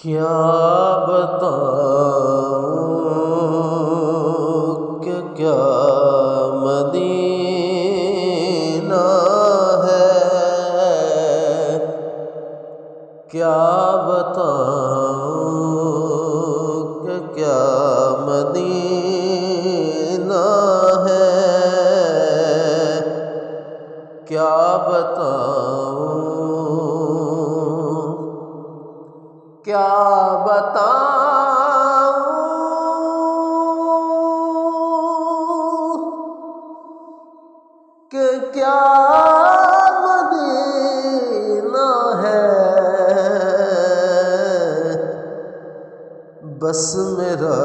کیا بتاؤں کہ کیا مدینہ ہے، کیا بتاؤں کہ کیا مدینہ ہے، کیا بتاؤں کیا بتاؤں کہ کیا مدینہ ہے، بس میرا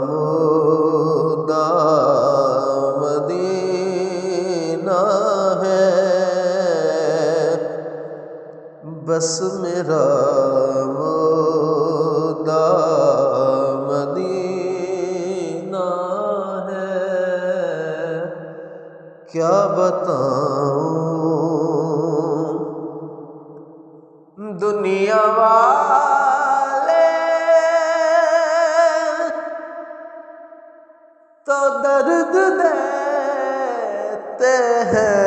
مدعا مدینہ ہے، بس میرا مدینہ ہے، کیا بتاؤں دنیا والے تو درد دیتے ہیں،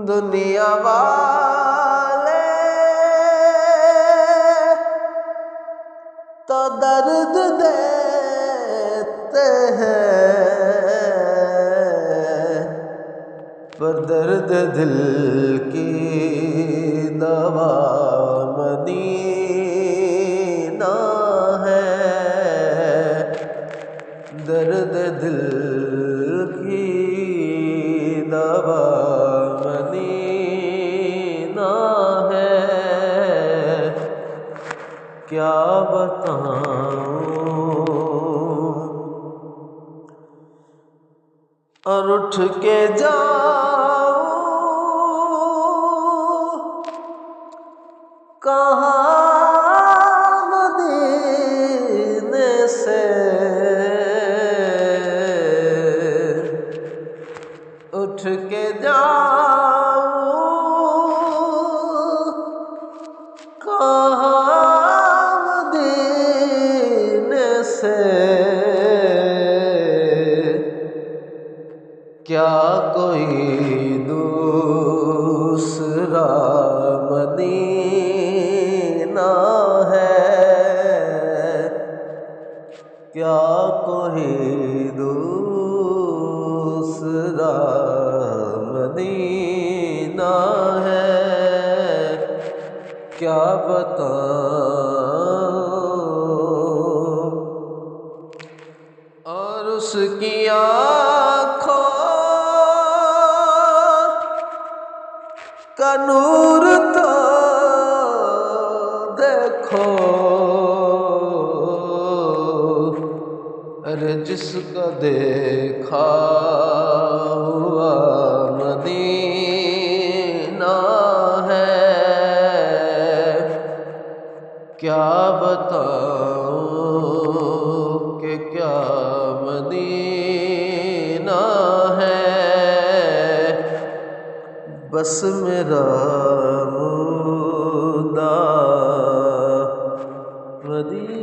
دنیا والے تو درد دیتے ہیں، پر درد دل کی دوا مدینہ ہے، درد دل کی دوا مدینہ ہے، کیا بتاؤں اور اٹھ کے جاؤں کہاں مدینے سے، اٹھ کے جاؤں کہاں مدینے سے، کیا کوئی دوسرا مدینہ ہے، کیا کوئی دوسرا مدینہ ہے، کیا بتاؤں اور اس کی آنکھوں کا نور تو دیکھو، ارے جس کا دیکھا ہوا مدینہ ہے، کیا بتاؤں کہ کیا مدینہ ہے، بس میرا مدعا مدینہ